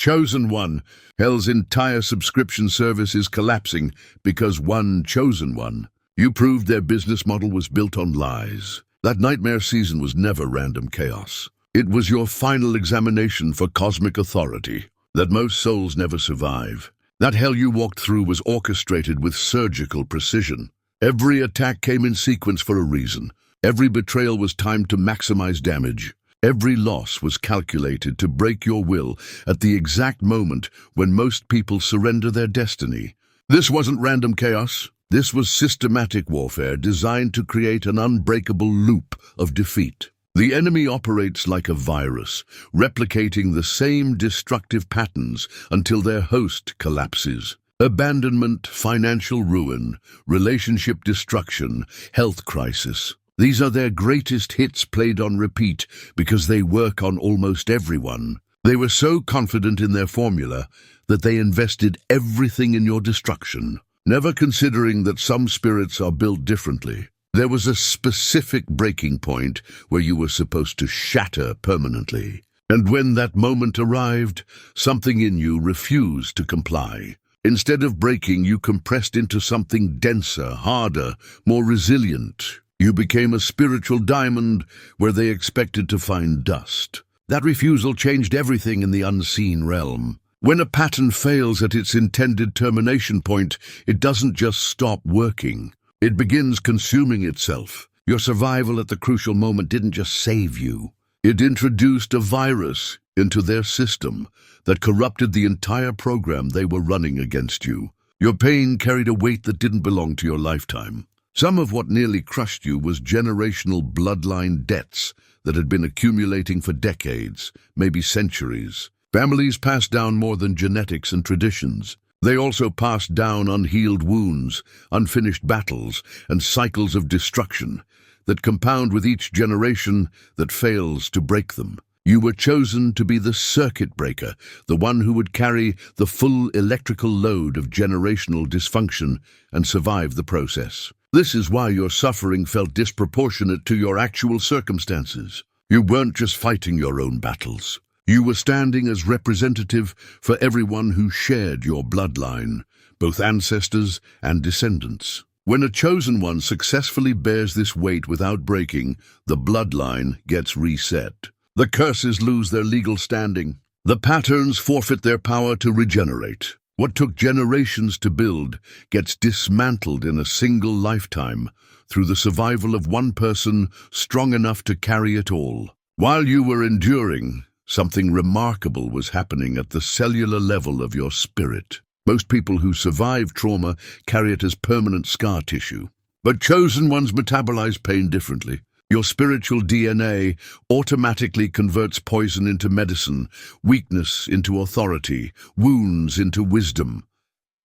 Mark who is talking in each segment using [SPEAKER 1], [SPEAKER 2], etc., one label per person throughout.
[SPEAKER 1] Chosen One. Hell's entire subscription service is collapsing because one chosen one. You proved their business model was built on lies. That nightmare season was never random chaos. It was your final examination for cosmic authority that most souls never survive. That hell you walked through was orchestrated with surgical precision. Every attack came in sequence for a reason. Every betrayal was timed to maximize damage. Every loss was calculated to break your will at the exact moment when most people surrender their destiny. This wasn't random chaos. This was systematic warfare designed to create an unbreakable loop of defeat. The enemy operates like a virus, replicating the same destructive patterns until their host collapses. Abandonment, financial ruin, relationship destruction, health crisis. These are their greatest hits played on repeat because they work on almost everyone. They were so confident in their formula that they invested everything in your destruction, never considering that some spirits are built differently. There was a specific breaking point where you were supposed to shatter permanently. And when that moment arrived, something in you refused to comply. Instead of breaking, you compressed into something denser, harder, more resilient. You became a spiritual diamond where they expected to find dust. That refusal changed everything in the unseen realm. When a pattern fails at its intended termination point, it doesn't just stop working. It begins consuming itself. Your survival at the crucial moment didn't just save you. It introduced a virus into their system that corrupted the entire program they were running against you. Your pain carried a weight that didn't belong to your lifetime. Some of what nearly crushed you was generational bloodline debts that had been accumulating for decades, maybe centuries. Families passed down more than genetics and traditions. They also passed down unhealed wounds, unfinished battles, and cycles of destruction that compound with each generation that fails to break them. You were chosen to be the circuit breaker, the one who would carry the full electrical load of generational dysfunction and survive the process. This is why your suffering felt disproportionate to your actual circumstances. You weren't just fighting your own battles. You were standing as representative for everyone who shared your bloodline, both ancestors and descendants. When a chosen one successfully bears this weight without breaking, the bloodline gets reset. The curses lose their legal standing. The patterns forfeit their power to regenerate. What took generations to build gets dismantled in a single lifetime through the survival of one person strong enough to carry it all. While you were enduring, something remarkable was happening at the cellular level of your spirit. Most people who survive trauma carry it as permanent scar tissue. But chosen ones metabolize pain differently. Your spiritual DNA automatically converts poison into medicine, weakness into authority, wounds into wisdom.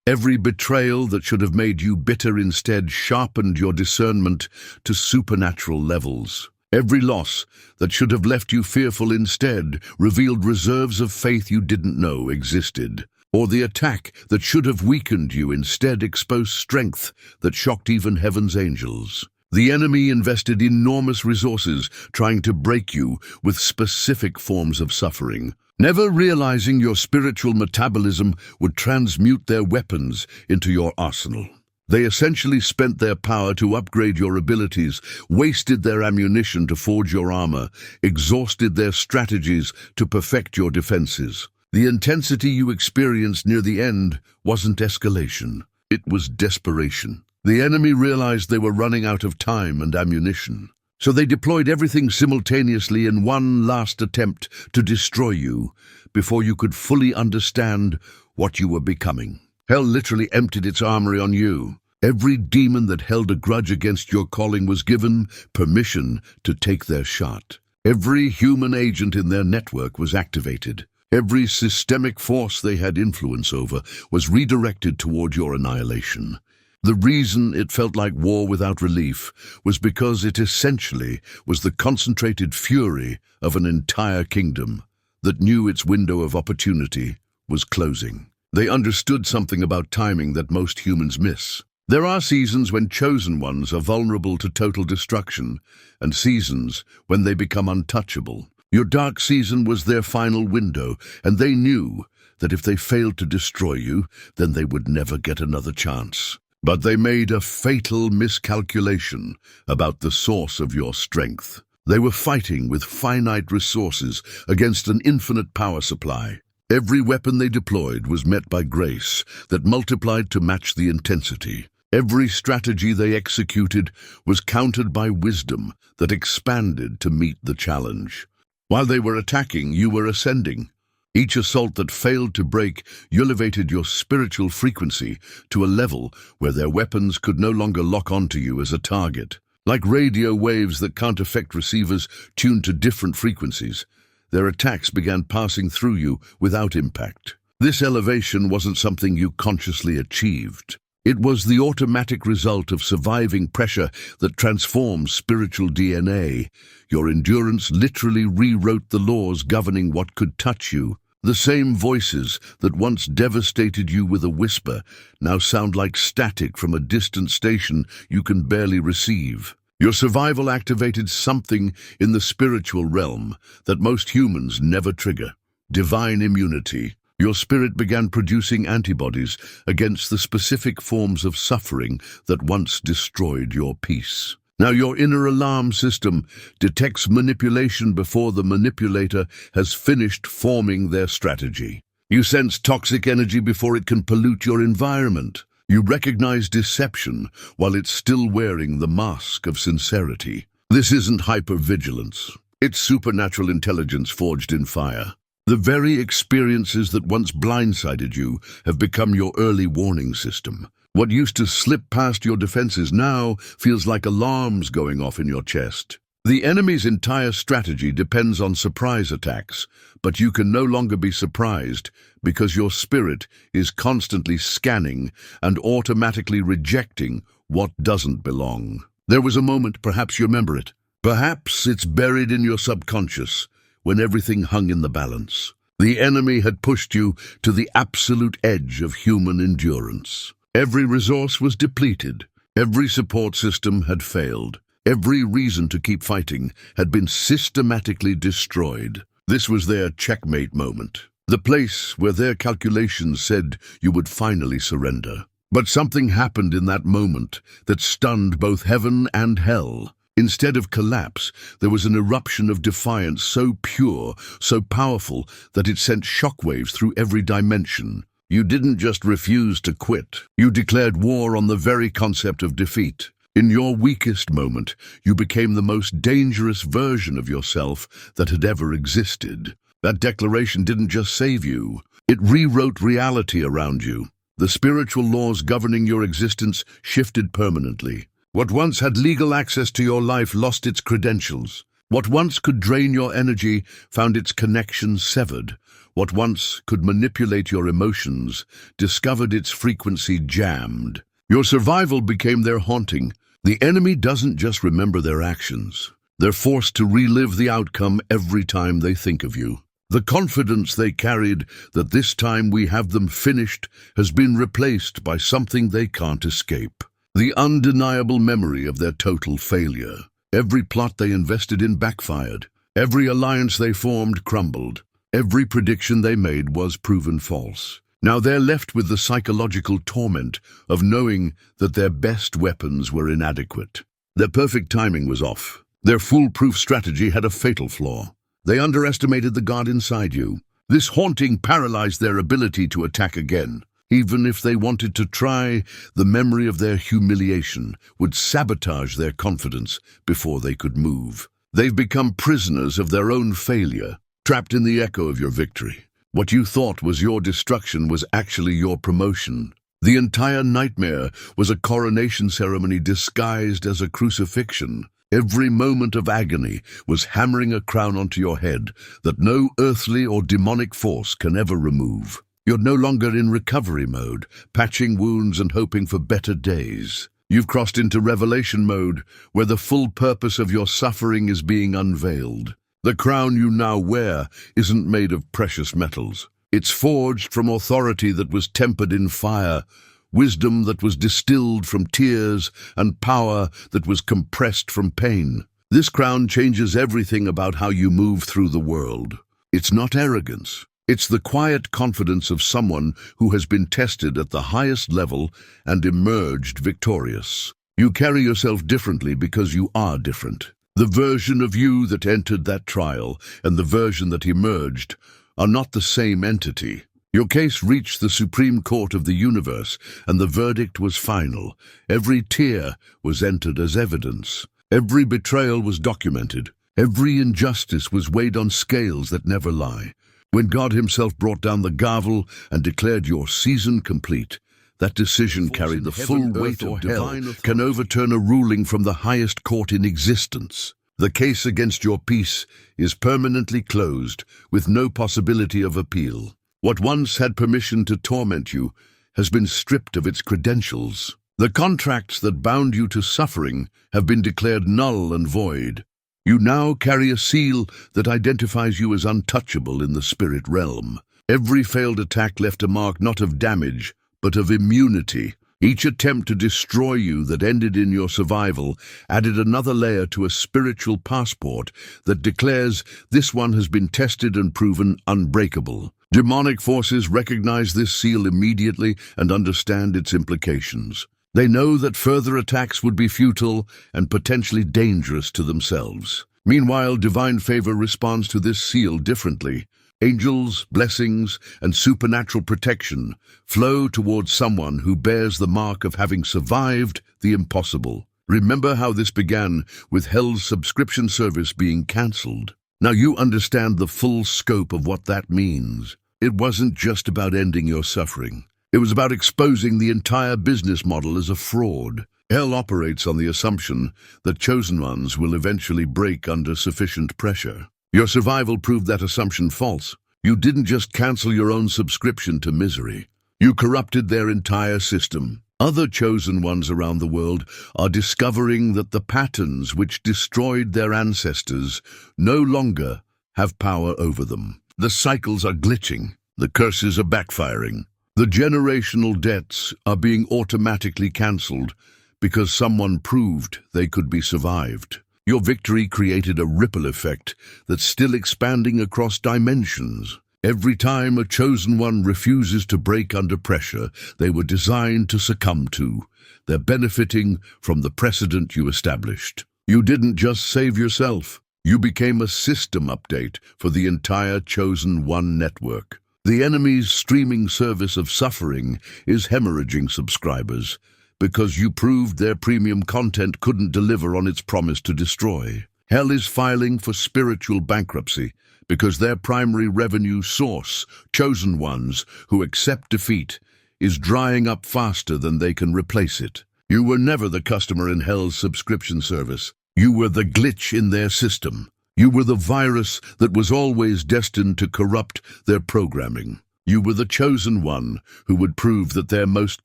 [SPEAKER 1] Every betrayal that should have made you bitter instead sharpened your discernment to supernatural levels. Every loss that should have left you fearful instead revealed reserves of faith you didn't know existed. Or the attack that should have weakened you instead exposed strength that shocked even heaven's angels. The enemy invested enormous resources trying to break you with specific forms of suffering, never realizing your spiritual metabolism would transmute their weapons into your arsenal. They essentially spent their power to upgrade your abilities, wasted their ammunition to forge your armor, exhausted their strategies to perfect your defenses. The intensity you experienced near the end wasn't escalation. It was desperation. The enemy realized they were running out of time and ammunition, so they deployed everything simultaneously in one last attempt to destroy you before you could fully understand what you were becoming. Hell literally emptied its armory on you. Every demon that held a grudge against your calling was given permission to take their shot. Every human agent in their network was activated. Every systemic force they had influence over was redirected toward your annihilation. The reason it felt like war without relief was because it essentially was the concentrated fury of an entire kingdom that knew its window of opportunity was closing. They understood something about timing that most humans miss. There are seasons when chosen ones are vulnerable to total destruction, and seasons when they become untouchable. Your dark season was their final window, and they knew that if they failed to destroy you, then they would never get another chance. But they made a fatal miscalculation about the source of your strength. They were fighting with finite resources against an infinite power supply. Every weapon they deployed was met by grace that multiplied to match the intensity. Every strategy they executed was countered by wisdom that expanded to meet the challenge. While they were attacking, you were ascending. Each assault that failed to break, you elevated your spiritual frequency to a level where their weapons could no longer lock onto you as a target. Like radio waves that can't affect receivers tuned to different frequencies, their attacks began passing through you without impact. This elevation wasn't something you consciously achieved. It was the automatic result of surviving pressure that transforms spiritual DNA. Your endurance literally rewrote the laws governing what could touch you. The same voices that once devastated you with a whisper now sound like static from a distant station you can barely receive. Your survival activated something in the spiritual realm that most humans never trigger: divine immunity. Your spirit began producing antibodies against the specific forms of suffering that once destroyed your peace. Now your inner alarm system detects manipulation before the manipulator has finished forming their strategy. You sense toxic energy before it can pollute your environment. You recognize deception while it's still wearing the mask of sincerity. This isn't hypervigilance. It's supernatural intelligence forged in fire. The very experiences that once blindsided you have become your early warning system. What used to slip past your defenses now feels like alarms going off in your chest. The enemy's entire strategy depends on surprise attacks, but you can no longer be surprised because your spirit is constantly scanning and automatically rejecting what doesn't belong. There was a moment, perhaps you remember it. Perhaps it's buried in your subconscious, when everything hung in the balance. The enemy had pushed you to the absolute edge of human endurance. Every resource was depleted. Every support system had failed. Every reason to keep fighting had been systematically destroyed. This was their checkmate moment, the place where their calculations said you would finally surrender. But something happened in that moment that stunned both heaven and hell. Instead of collapse, there was an eruption of defiance so pure, so powerful, that it sent shockwaves through every dimension. You didn't just refuse to quit. You declared war on the very concept of defeat. In your weakest moment, you became the most dangerous version of yourself that had ever existed. That declaration didn't just save you. It rewrote reality around you. The spiritual laws governing your existence shifted permanently. What once had legal access to your life lost its credentials. What once could drain your energy found its connection severed. What once could manipulate your emotions discovered its frequency jammed. Your survival became their haunting. The enemy doesn't just remember their actions. They're forced to relive the outcome every time they think of you. The confidence they carried that this time we have them finished has been replaced by something they can't escape. The undeniable memory of their total failure. Every plot they invested in backfired. Every alliance they formed crumbled. Every prediction they made was proven false. Now they're left with the psychological torment of knowing that their best weapons were inadequate. Their perfect timing was off. Their foolproof strategy had a fatal flaw. They underestimated the god inside you. This haunting paralyzed their ability to attack again. Even if they wanted to try, the memory of their humiliation would sabotage their confidence before they could move. They've become prisoners of their own failure, trapped in the echo of your victory. What you thought was your destruction was actually your promotion. The entire nightmare was a coronation ceremony disguised as a crucifixion. Every moment of agony was hammering a crown onto your head that no earthly or demonic force can ever remove. You're no longer in recovery mode, patching wounds and hoping for better days. You've crossed into revelation mode, where the full purpose of your suffering is being unveiled. The crown you now wear isn't made of precious metals. It's forged from authority that was tempered in fire, wisdom that was distilled from tears, and power that was compressed from pain. This crown changes everything about how you move through the world. It's not arrogance. It's the quiet confidence of someone who has been tested at the highest level and emerged victorious. You carry yourself differently because you are different. The version of you that entered that trial and the version that emerged are not the same entity. Your case reached the Supreme Court of the universe, and the verdict was final. Every tear was entered as evidence. Every betrayal was documented. Every injustice was weighed on scales that never lie. When God himself brought down the gavel and declared your season complete, that decision carried the full weight of hell, can overturn a ruling from the highest court in existence. The case against your peace is permanently closed, with no possibility of appeal. What once had permission to torment you has been stripped of its credentials. The contracts that bound you to suffering have been declared null and void. You now carry a seal that identifies you as untouchable in the spirit realm. Every failed attack left a mark not of damage, but of immunity. Each attempt to destroy you that ended in your survival added another layer to a spiritual passport that declares this one has been tested and proven unbreakable. Demonic forces recognize this seal immediately and understand its implications. They know that further attacks would be futile and potentially dangerous to themselves. Meanwhile, divine favor responds to this seal differently. Angels, blessings, and supernatural protection flow towards someone who bears the mark of having survived the impossible. Remember how this began with Hell's subscription service being cancelled. Now you understand the full scope of what that means. It wasn't just about ending your suffering. It was about exposing the entire business model as a fraud. Hell operates on the assumption that chosen ones will eventually break under sufficient pressure. Your survival proved that assumption false. You didn't just cancel your own subscription to misery. You corrupted their entire system. Other chosen ones around the world are discovering that the patterns which destroyed their ancestors no longer have power over them. The cycles are glitching. The curses are backfiring. The generational debts are being automatically cancelled because someone proved they could be survived. Your victory created a ripple effect that's still expanding across dimensions. Every time a chosen one refuses to break under pressure they were designed to succumb to, they're benefiting from the precedent you established. You didn't just save yourself. You became a system update for the entire Chosen One network. The enemy's streaming service of suffering is hemorrhaging subscribers because you proved their premium content couldn't deliver on its promise to destroy. Hell is filing for spiritual bankruptcy because their primary revenue source, chosen ones who accept defeat, is drying up faster than they can replace it. You were never the customer in Hell's subscription service. You were the glitch in their system. You were the virus that was always destined to corrupt their programming. You were the chosen one who would prove that their most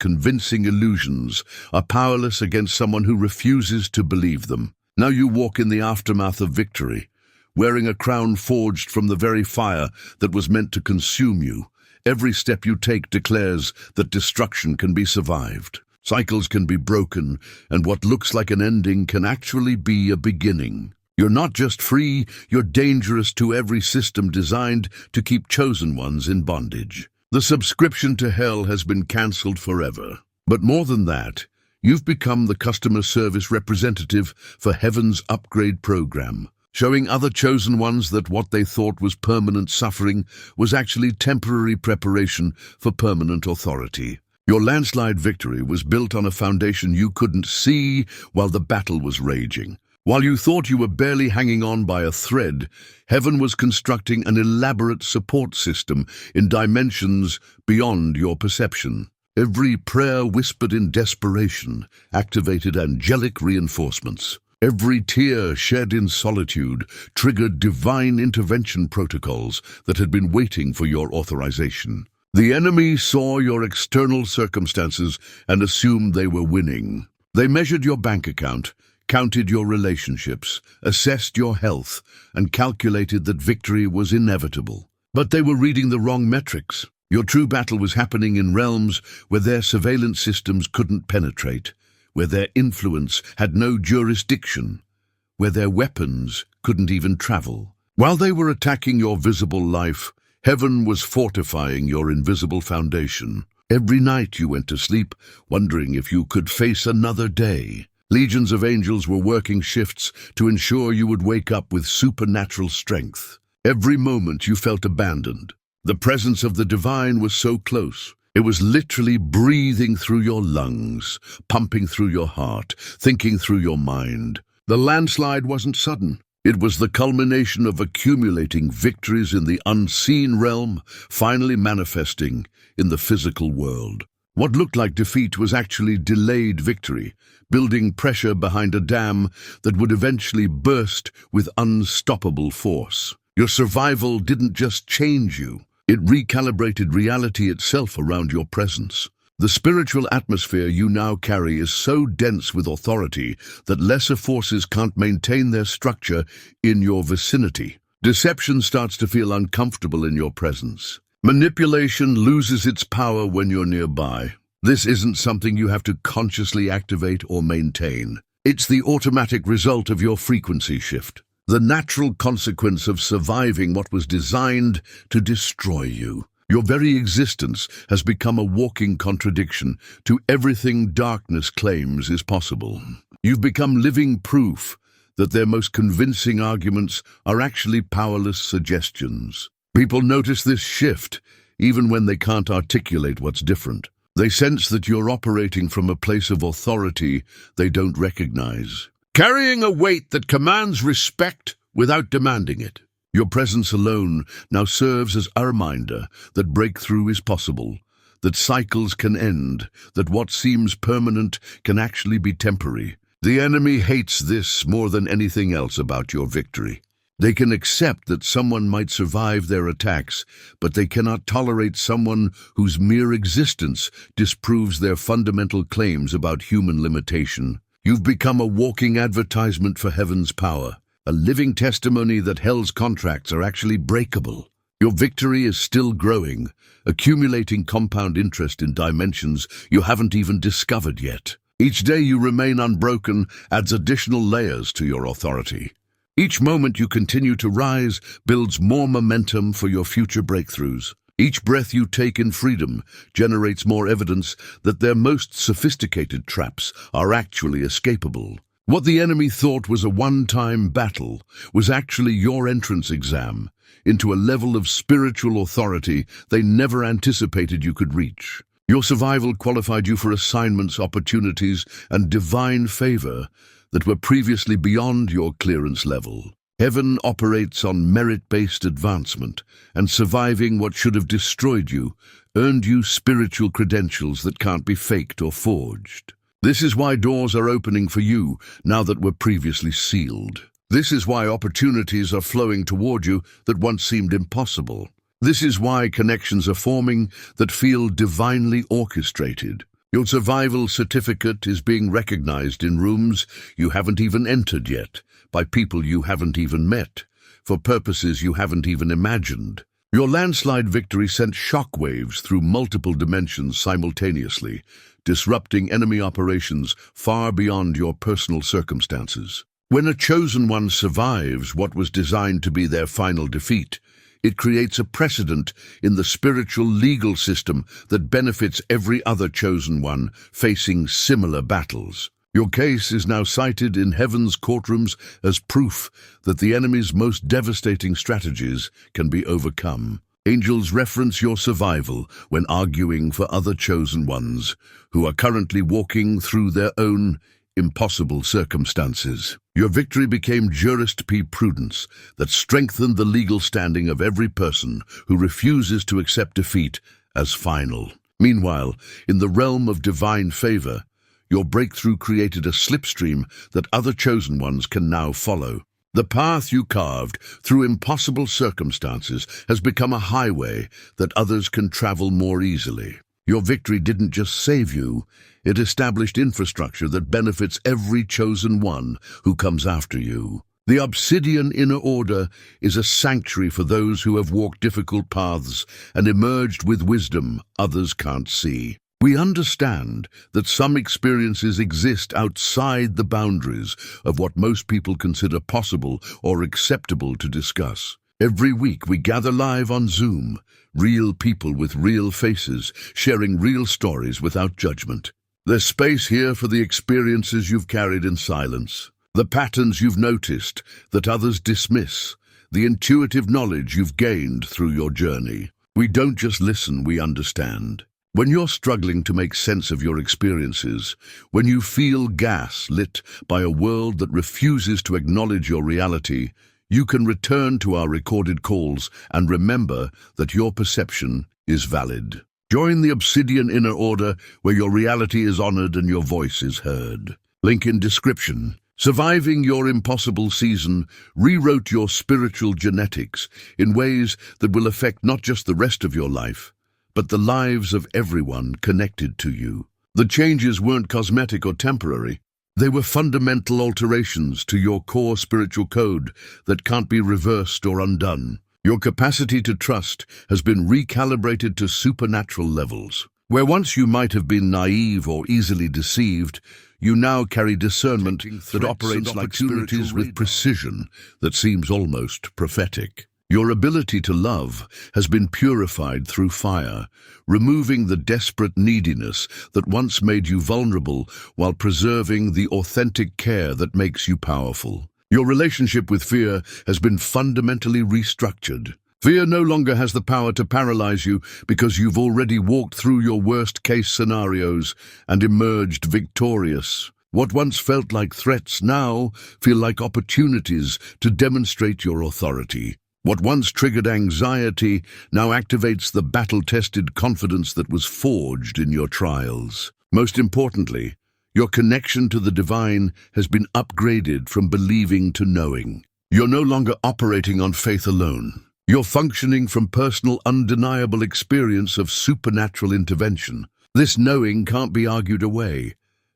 [SPEAKER 1] convincing illusions are powerless against someone who refuses to believe them. Now you walk in the aftermath of victory, wearing a crown forged from the very fire that was meant to consume you. Every step you take declares that destruction can be survived. Cycles can be broken, and what looks like an ending can actually be a beginning. You're not just free, you're dangerous to every system designed to keep chosen ones in bondage. The subscription to Hell has been cancelled forever. But more than that, you've become the customer service representative for Heaven's upgrade program, showing other chosen ones that what they thought was permanent suffering was actually temporary preparation for permanent authority. Your landslide victory was built on a foundation you couldn't see while the battle was raging. While you thought you were barely hanging on by a thread, Heaven was constructing an elaborate support system in dimensions beyond your perception. Every prayer whispered in desperation activated angelic reinforcements. Every tear shed in solitude triggered divine intervention protocols that had been waiting for your authorization. The enemy saw your external circumstances and assumed they were winning. They measured your bank account, counted your relationships, assessed your health, and calculated that victory was inevitable. But they were reading the wrong metrics. Your true battle was happening in realms where their surveillance systems couldn't penetrate, where their influence had no jurisdiction, where their weapons couldn't even travel. While they were attacking your visible life, heaven was fortifying your invisible foundation. Every night you went to sleep, wondering if you could face another day. Legions of angels were working shifts to ensure you would wake up with supernatural strength. Every moment you felt abandoned. The presence of the divine was so close. It was literally breathing through your lungs, pumping through your heart, thinking through your mind. The landslide wasn't sudden. It was the culmination of accumulating victories in the unseen realm, finally manifesting in the physical world. What looked like defeat was actually delayed victory, building pressure behind a dam that would eventually burst with unstoppable force. Your survival didn't just change you, it recalibrated reality itself around your presence. The spiritual atmosphere you now carry is so dense with authority that lesser forces can't maintain their structure in your vicinity. Deception starts to feel uncomfortable in your presence. Manipulation loses its power when you're nearby. This isn't something you have to consciously activate or maintain. It's the automatic result of your frequency shift, the natural consequence of surviving what was designed to destroy you. Your very existence has become a walking contradiction to everything darkness claims is possible. You've become living proof that their most convincing arguments are actually powerless suggestions. People notice this shift even when they can't articulate what's different. They sense that you're operating from a place of authority they don't recognize, carrying a weight that commands respect without demanding it. Your presence alone now serves as a reminder that breakthrough is possible, that cycles can end, that what seems permanent can actually be temporary. The enemy hates this more than anything else about your victory. They can accept that someone might survive their attacks, but they cannot tolerate someone whose mere existence disproves their fundamental claims about human limitation. You've become a walking advertisement for heaven's power, a living testimony that hell's contracts are actually breakable. Your victory is still growing, accumulating compound interest in dimensions you haven't even discovered yet. Each day you remain unbroken adds additional layers to your authority. Each moment you continue to rise builds more momentum for your future breakthroughs. Each breath you take in freedom generates more evidence that their most sophisticated traps are actually escapable. What the enemy thought was a one-time battle was actually your entrance exam into a level of spiritual authority they never anticipated you could reach. Your survival qualified you for assignments, opportunities, and divine favor that were previously beyond your clearance level. Heaven operates on merit-based advancement, and surviving what should have destroyed you earned you spiritual credentials that can't be faked or forged. This is why doors are opening for you now that were previously sealed. This is why opportunities are flowing toward you that once seemed impossible. This is why connections are forming that feel divinely orchestrated. Your survival certificate is being recognized in rooms you haven't even entered yet, by people you haven't even met, for purposes you haven't even imagined. Your landslide victory sent shockwaves through multiple dimensions simultaneously, disrupting enemy operations far beyond your personal circumstances. When a chosen one survives what was designed to be their final defeat, it creates a precedent in the spiritual legal system that benefits every other chosen one facing similar battles. Your case is now cited in heaven's courtrooms as proof that the enemy's most devastating strategies can be overcome. Angels reference your survival when arguing for other chosen ones who are currently walking through their own impossible circumstances. Your victory became jurisprudence that strengthened the legal standing of every person who refuses to accept defeat as final. Meanwhile, in the realm of divine favor, your breakthrough created a slipstream that other chosen ones can now follow. The path you carved through impossible circumstances has become a highway that others can travel more easily. Your victory didn't just save you, it established infrastructure that benefits every chosen one who comes after you. The Obsidian Inner Order is a sanctuary for those who have walked difficult paths and emerged with wisdom others can't see. We understand that some experiences exist outside the boundaries of what most people consider possible or acceptable to discuss. Every week we gather live on Zoom, real people with real faces, sharing real stories without judgment. There's space here for the experiences you've carried in silence, the patterns you've noticed that others dismiss, the intuitive knowledge you've gained through your journey. We don't just listen, we understand. When you're struggling to make sense of your experiences, when you feel lit by a world that refuses to acknowledge your reality, you can return to our recorded calls and remember that your perception is valid. Join the Obsidian Inner Order, where your reality is honored and your voice is heard. Link in description. Surviving your impossible season rewrote your spiritual genetics in ways that will affect not just the rest of your life, but the lives of everyone connected to you. The changes weren't cosmetic or temporary. They were fundamental alterations to your core spiritual code that can't be reversed or undone. Your capacity to trust has been recalibrated to supernatural levels. Where once you might have been naive or easily deceived, you now carry discernment that operates like opportunities with precision that seems almost prophetic. Your ability to love has been purified through fire, removing the desperate neediness that once made you vulnerable while preserving the authentic care that makes you powerful. Your relationship with fear has been fundamentally restructured. Fear no longer has the power to paralyze you because you've already walked through your worst-case scenarios and emerged victorious. What once felt like threats now feel like opportunities to demonstrate your authority. What once triggered anxiety now activates the battle-tested confidence that was forged in your trials. Most importantly, your connection to the divine has been upgraded from believing to knowing. You're no longer operating on faith alone. You're functioning from personal, undeniable experience of supernatural intervention. This knowing can't be argued away,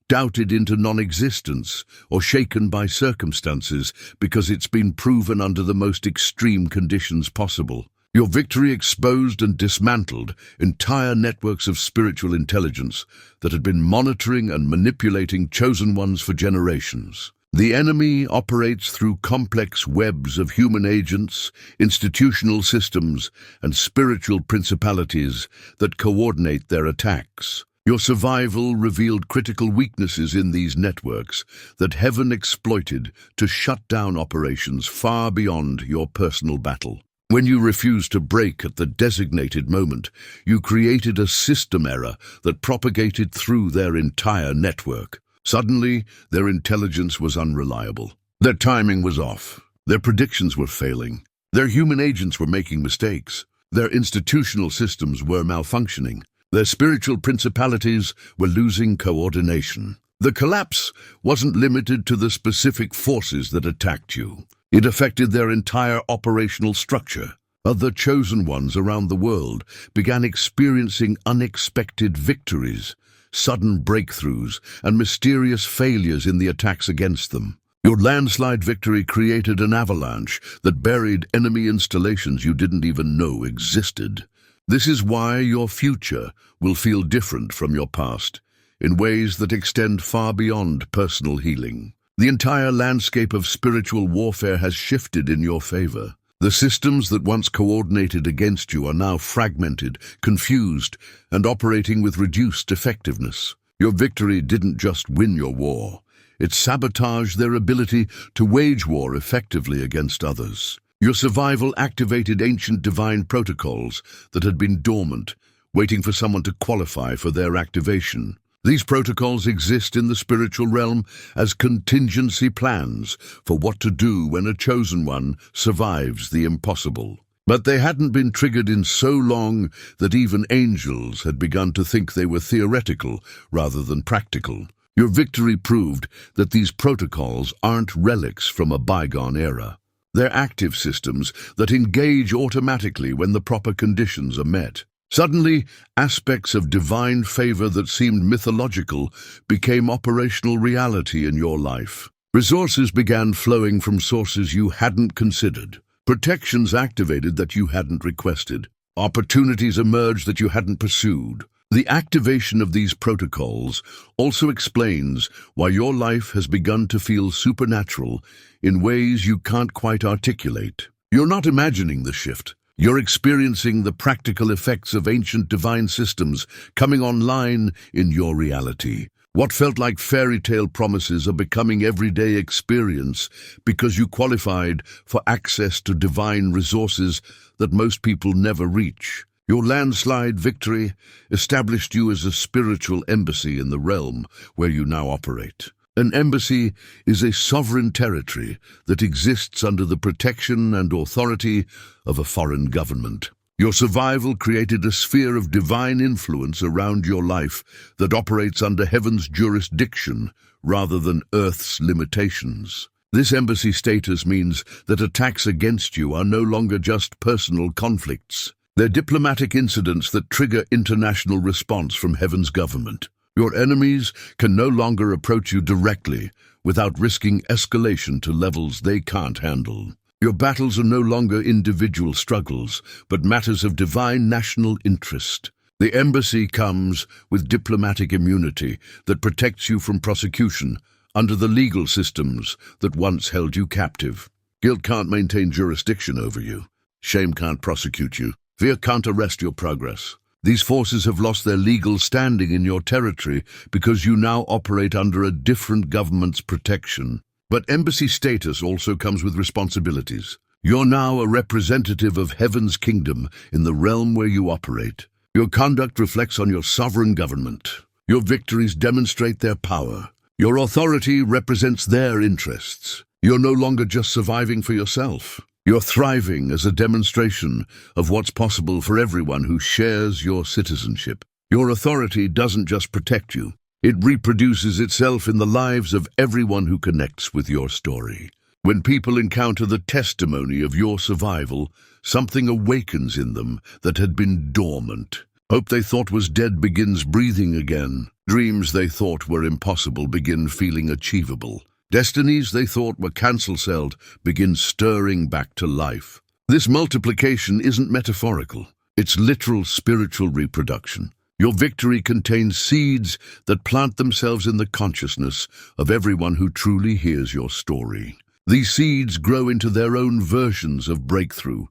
[SPEAKER 1] doubted into non-existence, or shaken by circumstances because it's been proven under the most extreme conditions possible. Your victory exposed and dismantled entire networks of spiritual intelligence that had been monitoring and manipulating chosen ones for generations. The enemy operates through complex webs of human agents, institutional systems, and spiritual principalities that coordinate their attacks. Your survival revealed critical weaknesses in these networks that heaven exploited to shut down operations far beyond your personal battle. When you refused to break at the designated moment, you created a system error that propagated through their entire network. Suddenly, their intelligence was unreliable. Their timing was off. Their predictions were failing. Their human agents were making mistakes. Their institutional systems were malfunctioning. Their spiritual principalities were losing coordination. The collapse wasn't limited to the specific forces that attacked you. It affected their entire operational structure. Other chosen ones around the world began experiencing unexpected victories, sudden breakthroughs, and mysterious failures in the attacks against them. Your landslide victory created an avalanche that buried enemy installations you didn't even know existed. This is why your future will feel different from your past, in ways that extend far beyond personal healing. The entire landscape of spiritual warfare has shifted in your favor. The systems that once coordinated against you are now fragmented, confused, and operating with reduced effectiveness. Your victory didn't just win your war. It sabotaged their ability to wage war effectively against others. Your survival activated ancient divine protocols that had been dormant, waiting for someone to qualify for their activation. These protocols exist in the spiritual realm as contingency plans for what to do when a chosen one survives the impossible. But they hadn't been triggered in so long that even angels had begun to think they were theoretical rather than practical. Your victory proved that these protocols aren't relics from a bygone era. They're active systems that engage automatically when the proper conditions are met. Suddenly, aspects of divine favor that seemed mythological became operational reality in your life. Resources began flowing from sources you hadn't considered. Protections activated that you hadn't requested. Opportunities emerged that you hadn't pursued. The activation of these protocols also explains why your life has begun to feel supernatural in ways you can't quite articulate. You're not imagining the shift. You're experiencing the practical effects of ancient divine systems coming online in your reality. What felt like fairy tale promises are becoming everyday experience because you qualified for access to divine resources that most people never reach. Your landslide victory established you as a spiritual embassy in the realm where you now operate. An embassy is a sovereign territory that exists under the protection and authority of a foreign government. Your survival created a sphere of divine influence around your life that operates under heaven's jurisdiction rather than earth's limitations. This embassy status means that attacks against you are no longer just personal conflicts. They're diplomatic incidents that trigger international response from heaven's government. Your enemies can no longer approach you directly without risking escalation to levels they can't handle. Your battles are no longer individual struggles, but matters of divine national interest. The embassy comes with diplomatic immunity that protects you from prosecution under the legal systems that once held you captive. Guilt can't maintain jurisdiction over you. Shame can't prosecute you. Fear can't arrest your progress. These forces have lost their legal standing in your territory because you now operate under a different government's protection. But embassy status also comes with responsibilities. You're now a representative of heaven's kingdom in the realm where you operate. Your conduct reflects on your sovereign government. Your victories demonstrate their power. Your authority represents their interests. You're no longer just surviving for yourself. You're thriving as a demonstration of what's possible for everyone who shares your citizenship. Your authority doesn't just protect you. It reproduces itself in the lives of everyone who connects with your story. When people encounter the testimony of your survival, something awakens in them that had been dormant. Hope they thought was dead begins breathing again. Dreams they thought were impossible begin feeling achievable. Destinies they thought were cancelled begin stirring back to life. This multiplication isn't metaphorical. It's literal spiritual reproduction. Your victory contains seeds that plant themselves in the consciousness of everyone who truly hears your story. These seeds grow into their own versions of breakthrough,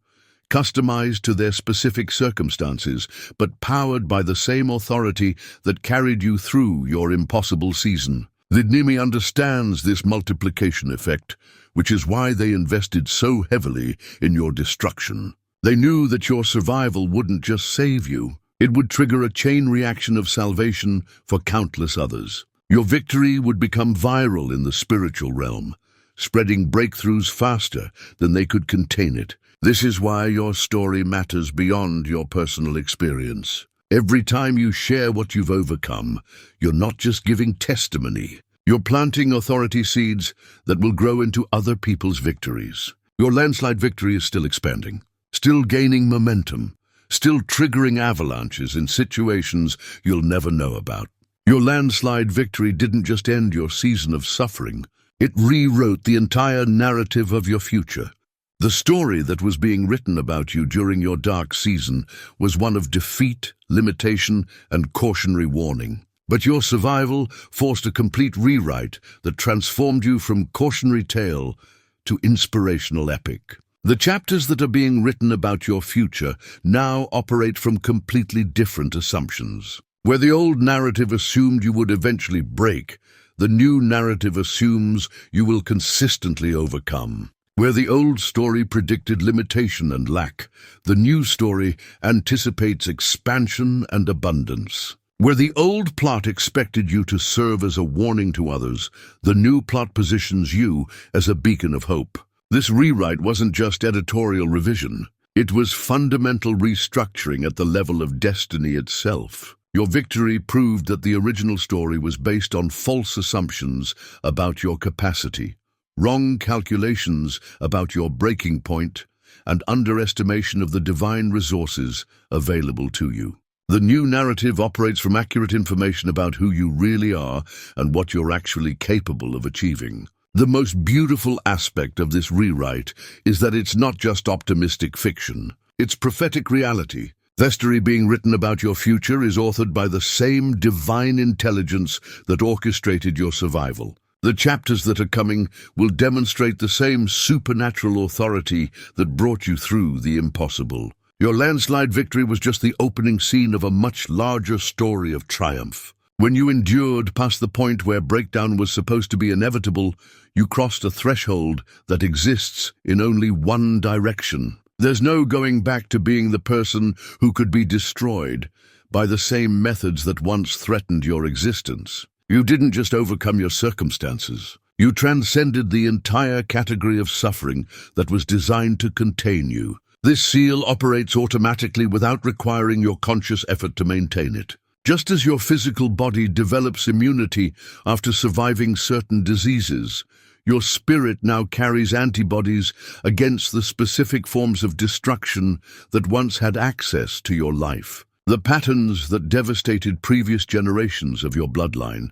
[SPEAKER 1] customized to their specific circumstances, but powered by the same authority that carried you through your impossible season. The Nimi understands this multiplication effect, which is why they invested so heavily in your destruction. They knew that your survival wouldn't just save you, it would trigger a chain reaction of salvation for countless others. Your victory would become viral in the spiritual realm, spreading breakthroughs faster than they could contain it. This is why your story matters beyond your personal experience. Every time you share what you've overcome, you're not just giving testimony. You're planting authority seeds that will grow into other people's victories. Your landslide victory is still expanding, still gaining momentum, still triggering avalanches in situations you'll never know about. Your landslide victory didn't just end your season of suffering, it rewrote the entire narrative of your future. The story that was being written about you during your dark season was one of defeat, limitation, and cautionary warning. But your survival forced a complete rewrite that transformed you from cautionary tale to inspirational epic. The chapters that are being written about your future now operate from completely different assumptions. Where the old narrative assumed you would eventually break, the new narrative assumes you will consistently overcome. Where the old story predicted limitation and lack, the new story anticipates expansion and abundance. Where the old plot expected you to serve as a warning to others, the new plot positions you as a beacon of hope. This rewrite wasn't just editorial revision. It was fundamental restructuring at the level of destiny itself. Your victory proved that the original story was based on false assumptions about your capacity, wrong calculations about your breaking point, and underestimation of the divine resources available to you. The new narrative operates from accurate information about who you really are and what you're actually capable of achieving. The most beautiful aspect of this rewrite is that it's not just optimistic fiction. It's prophetic reality. The history being written about your future is authored by the same divine intelligence that orchestrated your survival. The chapters that are coming will demonstrate the same supernatural authority that brought you through the impossible. Your landslide victory was just the opening scene of a much larger story of triumph. When you endured past the point where breakdown was supposed to be inevitable, you crossed a threshold that exists in only one direction. There's no going back to being the person who could be destroyed by the same methods that once threatened your existence. You didn't just overcome your circumstances. You transcended the entire category of suffering that was designed to contain you. This seal operates automatically without requiring your conscious effort to maintain it. Just as your physical body develops immunity after surviving certain diseases, your spirit now carries antibodies against the specific forms of destruction that once had access to your life. The patterns that devastated previous generations of your bloodline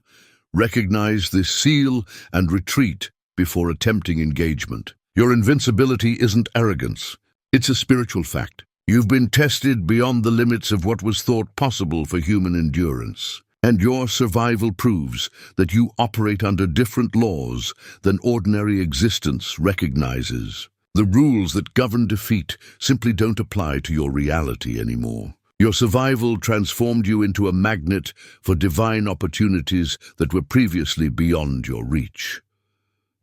[SPEAKER 1] recognize this seal and retreat before attempting engagement. Your invincibility isn't arrogance, it's a spiritual fact. You've been tested beyond the limits of what was thought possible for human endurance, and your survival proves that you operate under different laws than ordinary existence recognizes. The rules that govern defeat simply don't apply to your reality anymore. Your survival transformed you into a magnet for divine opportunities that were previously beyond your reach.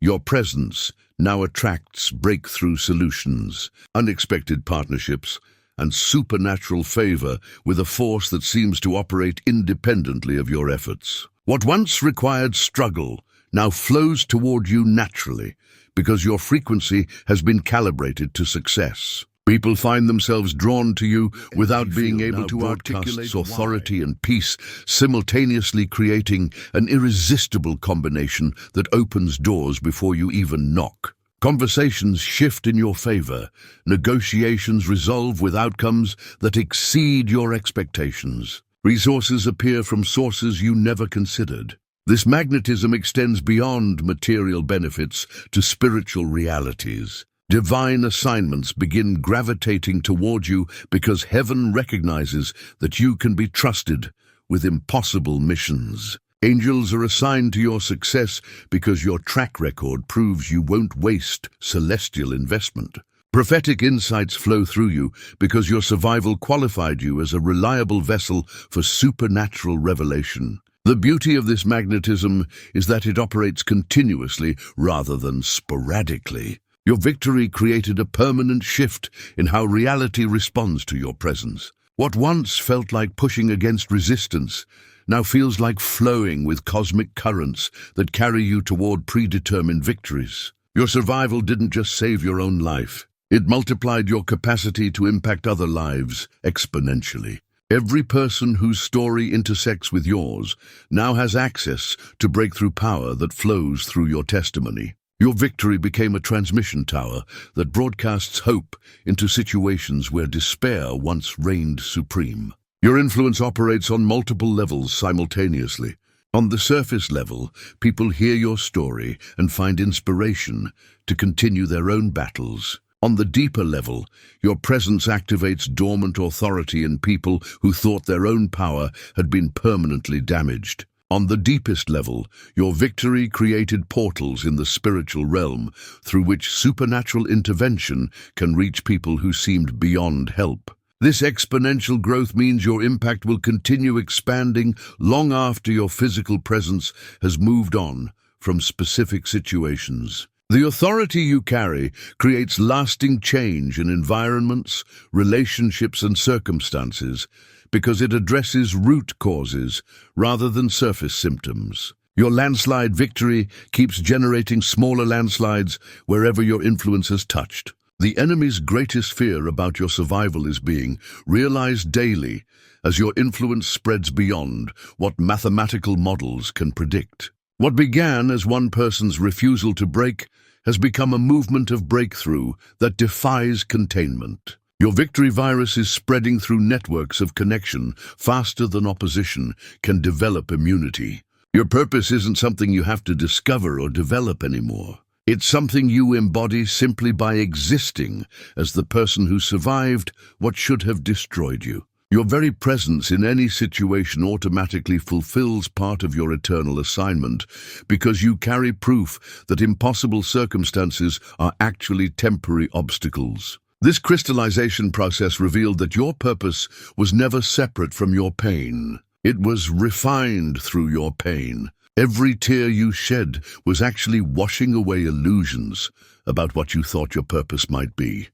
[SPEAKER 1] Your presence now attracts breakthrough solutions, unexpected partnerships, and supernatural favor with a force that seems to operate independently of your efforts. What once required struggle now flows toward you naturally because your frequency has been calibrated to success. People find themselves drawn to you without being able to articulate authority and peace, simultaneously creating an irresistible combination that opens doors before you even knock. Conversations shift in your favor. Negotiations resolve with outcomes that exceed your expectations. Resources appear from sources you never considered. This magnetism extends beyond material benefits to spiritual realities. Divine assignments begin gravitating toward you because heaven recognizes that you can be trusted with impossible missions. Angels are assigned to your success because your track record proves you won't waste celestial investment. Prophetic insights flow through you because your survival qualified you as a reliable vessel for supernatural revelation. The beauty of this magnetism is that it operates continuously rather than sporadically. Your victory created a permanent shift in how reality responds to your presence. What once felt like pushing against resistance now feels like flowing with cosmic currents that carry you toward predetermined victories. Your survival didn't just save your own life. It multiplied your capacity to impact other lives exponentially. Every person whose story intersects with yours now has access to breakthrough power that flows through your testimony. Your victory became a transmission tower that broadcasts hope into situations where despair once reigned supreme. Your influence operates on multiple levels simultaneously. On the surface level, people hear your story and find inspiration to continue their own battles. On the deeper level, your presence activates dormant authority in people who thought their own power had been permanently damaged. On the deepest level, your victory created portals in the spiritual realm through which supernatural intervention can reach people who seemed beyond help. This exponential growth means your impact will continue expanding long after your physical presence has moved on from specific situations. The authority you carry creates lasting change in environments, relationships, and circumstances because it addresses root causes rather than surface symptoms. Your landslide victory keeps generating smaller landslides wherever your influence has touched. The enemy's greatest fear about your survival is being realized daily as your influence spreads beyond what mathematical models can predict. What began as one person's refusal to break has become a movement of breakthrough that defies containment. Your victory virus is spreading through networks of connection faster than opposition can develop immunity. Your purpose isn't something you have to discover or develop anymore. It's something you embody simply by existing as the person who survived what should have destroyed you. Your very presence in any situation automatically fulfills part of your eternal assignment because you carry proof that impossible circumstances are actually temporary obstacles. This crystallization process revealed that your purpose was never separate from your pain. It was refined through your pain. Every tear you shed was actually washing away illusions about what you thought your purpose might be,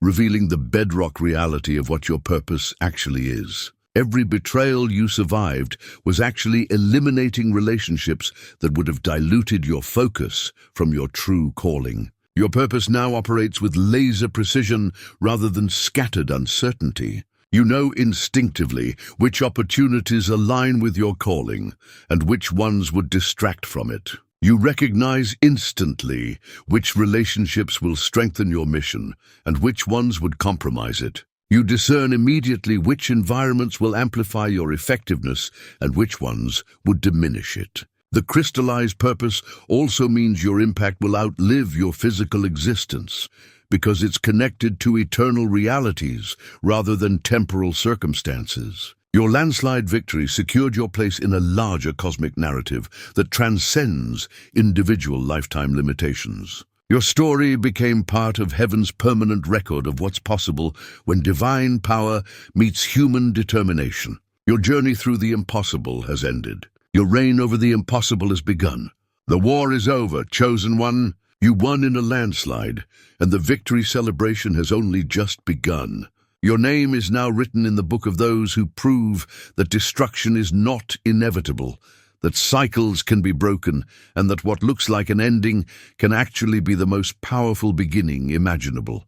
[SPEAKER 1] revealing the bedrock reality of what your purpose actually is. Every betrayal you survived was actually eliminating relationships that would have diluted your focus from your true calling. Your purpose now operates with laser precision rather than scattered uncertainty. You know instinctively which opportunities align with your calling and which ones would distract from it. You recognize instantly which relationships will strengthen your mission and which ones would compromise it. You discern immediately which environments will amplify your effectiveness and which ones would diminish it. The crystallized purpose also means your impact will outlive your physical existence because it's connected to eternal realities rather than temporal circumstances. Your landslide victory secured your place in a larger cosmic narrative that transcends individual lifetime limitations. Your story became part of heaven's permanent record of what's possible when divine power meets human determination. Your journey through the impossible has ended. Your reign over the impossible has begun. The war is over, chosen one. You won in a landslide, and the victory celebration has only just begun. Your name is now written in the book of those who prove that destruction is not inevitable, that cycles can be broken, and that what looks like an ending can actually be the most powerful beginning imaginable.